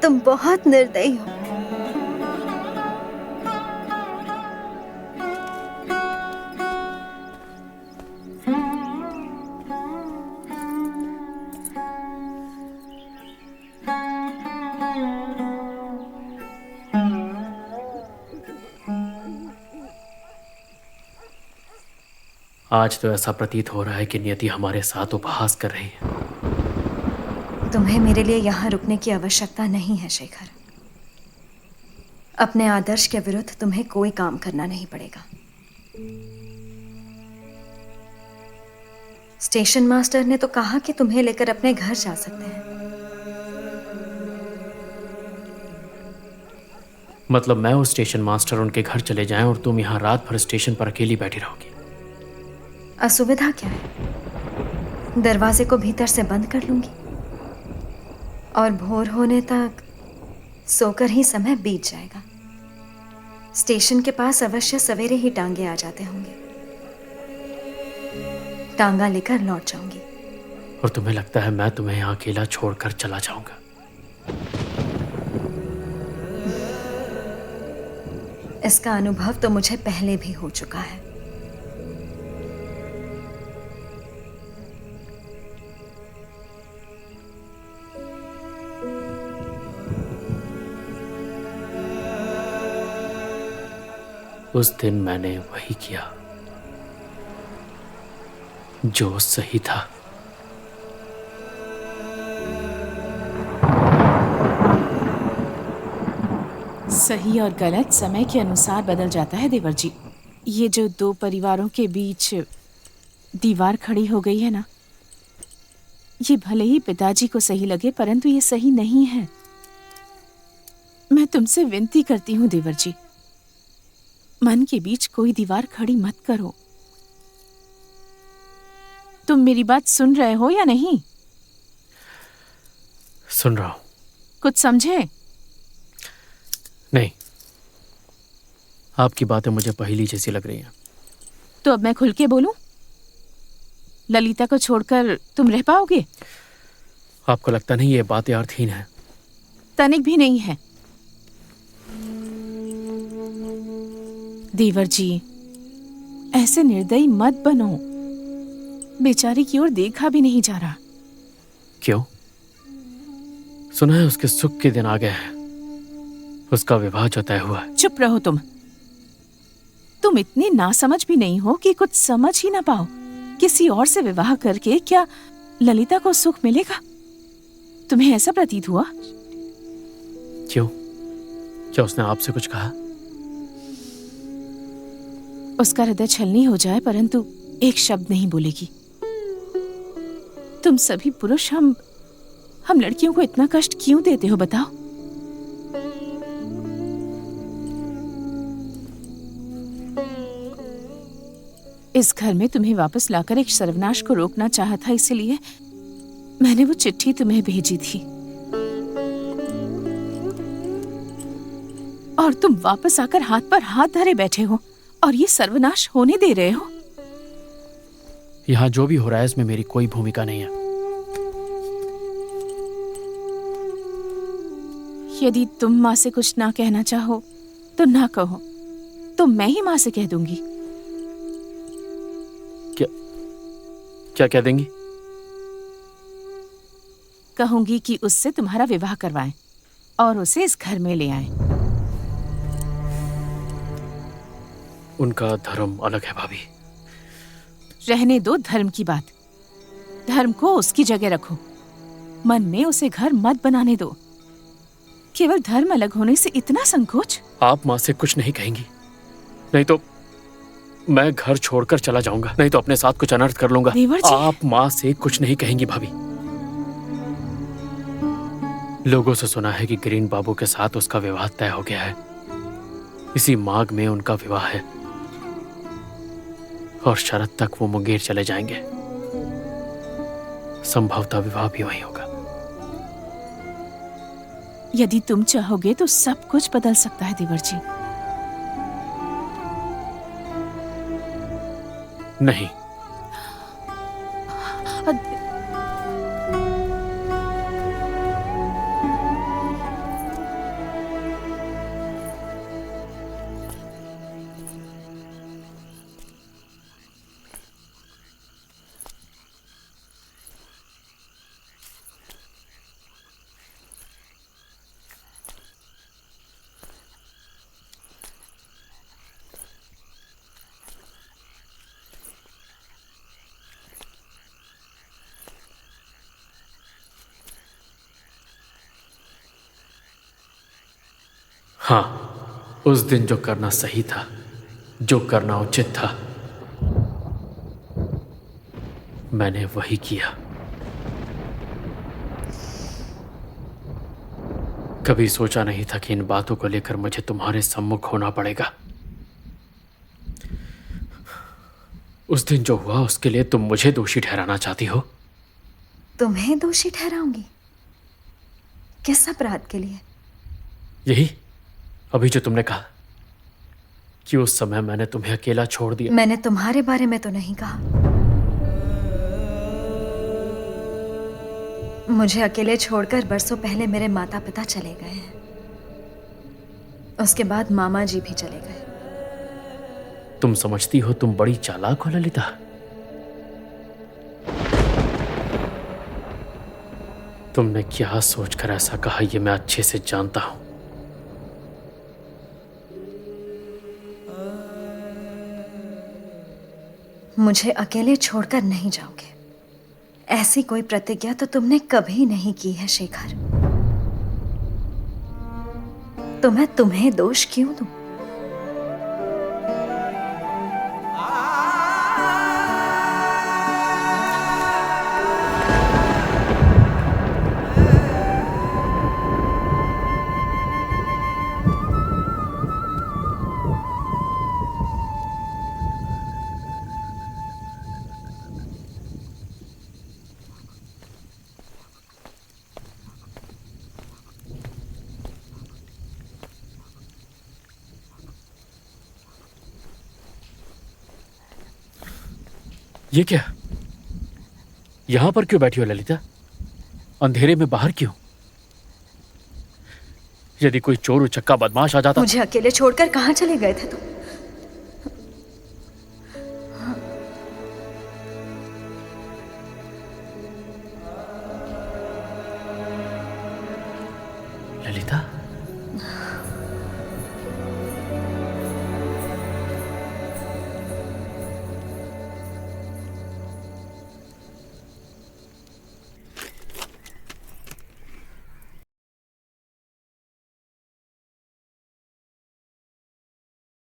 तुम बहुत निर्दयी हो। आज तो ऐसा प्रतीत हो रहा है कि नियति हमारे साथ उपहास कर रही है। तुम्हें मेरे लिए यहाँ रुकने की आवश्यकता नहीं है शेखर। अपने आदर्श के विरुद्ध तुम्हें कोई काम करना नहीं पड़ेगा। स्टेशन मास्टर ने तो कहा कि तुम्हें लेकर अपने घर जा सकते हैं। मतलब मैं और स्टेशन मास्टर उनके घर चले जाएं और तुम यहाँ रात भर स्टेशन पर अकेली बैठी रहोगी? असुविधा क्या है? दरवाजे को भीतर से बंद कर लूंगी और भोर होने तक सोकर ही समय बीत जाएगा। स्टेशन के पास अवश्य सवेरे ही टांगे आ जाते होंगे। टांगा लेकर लौट जाऊंगी। और तुम्हें लगता है मैं तुम्हें यहाँ अकेला छोड़कर चला जाऊंगा? इसका अनुभव तो मुझे पहले भी हो चुका है। उस दिन मैंने वही किया जो सही था। सही और गलत समय के अनुसार बदल जाता है देवर जी। ये जो दो परिवारों के बीच दीवार खड़ी हो गई है ना, ये भले ही पिताजी को सही लगे परंतु ये सही नहीं है। मैं तुमसे विनती करती हूँ देवर जी, मन के बीच कोई दीवार खड़ी मत करो। तुम मेरी बात सुन रहे हो या नहीं? सुन रहा हूं। कुछ समझे? नहीं, आपकी बातें मुझे पहेली जैसी लग रही हैं। तो अब मैं खुल के बोलूं? ललिता को छोड़कर तुम रह पाओगे? आपको लगता नहीं ये बातें अर्थहीन हैं? तनिक भी नहीं है। देवर जी, ऐसे निर्दयी मत बनो। बेचारी की ओर देखा भी नहीं जा रहा। क्यों? सुना है उसके सुख के दिन आ गए हैं। उसका विवाह जो तय हुआ है। चुप रहो तुम इतने नासमझ भी नहीं हो कि कुछ समझ ही ना पाओ। किसी और से विवाह करके क्या ललिता को सुख मिलेगा? तुम्हें ऐसा प्रतीत हुआ? क्यों? क्या उसने आपसे कुछ कहा? उसका हृदय छलनी हो जाए परंतु एक शब्द नहीं बोलेगी। तुम सभी पुरुष हम लड़कियों को इतना कष्ट क्यों देते हो बताओ? इस घर में तुम्हें वापस लाकर एक सर्वनाश को रोकना चाहा था, इसलिए मैंने वो चिट्ठी तुम्हें भेजी थी। और तुम वापस आकर हाथ पर हाथ धरे बैठे हो और ये सर्वनाश होने दे रहे हो। यहाँ जो भी हो रहा है इसमें मेरी कोई भूमिका नहीं है। यदि तुम माँ से कुछ ना कहना चाहो तो ना कहो, तो मैं ही माँ से कह दूंगी। क्या कह देंगी? कहूंगी कि उससे तुम्हारा विवाह करवाएं और उसे इस घर में ले आएं। उनका धर्म अलग है भाभी। रहने दो धर्म की बात। धर्म को उसकी जगह रखो। मन में उसे घर मत बनाने दो। केवल धर्म अलग होने से इतना संकोच? आप माँ से कुछ नहीं कहेंगी? नहीं तो मैं घर छोड़कर चला जाऊंगा, नहीं तो अपने साथ कुछ अनर्थ कर लूंगा। देवर जी। आप माँ से कुछ नहीं कहेंगी भाभी? लोगों से सुना है कि ग्रीन बाबू के साथ उसका विवाह तय हो गया है। इसी माघ में उनका विवाह है और शरद तक वो मुंगेर चले जाएंगे। संभवतः विवाह भी वहीं होगा। यदि तुम चाहोगे तो सब कुछ बदल सकता है देवर जी। नहीं, हाँ, उस दिन जो करना सही था, जो करना उचित था, मैंने वही किया। कभी सोचा नहीं था कि इन बातों को लेकर मुझे तुम्हारे सम्मुख होना पड़ेगा। उस दिन जो हुआ उसके लिए तुम मुझे दोषी ठहराना चाहती हो? तुम्हें दोषी ठहराऊंगी? किस अपराध के लिए? यही अभी जो तुमने कहा कि उस समय मैंने तुम्हें अकेला छोड़ दिया। मैंने तुम्हारे बारे में तो नहीं कहा। मुझे अकेले छोड़कर बरसों पहले मेरे माता पिता चले गए हैं। उसके बाद मामा जी भी चले गए। तुम समझती हो तुम बड़ी चालाक हो ललिता। तुमने क्या सोचकर ऐसा कहा ये मैं अच्छे से जानता हूं। मुझे अकेले छोड़कर नहीं जाओगे, ऐसी कोई प्रतिज्ञा तो तुमने कभी नहीं की है शेखर। तो मैं तुम्हें दोष क्यों दूं? ये क्या? यहां पर क्यों बैठी हो ललिता? अंधेरे में बाहर क्यों? यदि कोई चोर उचक्का बदमाश आ जाता। मुझे अकेले छोड़कर कहां चले गए थे तुम? ललिता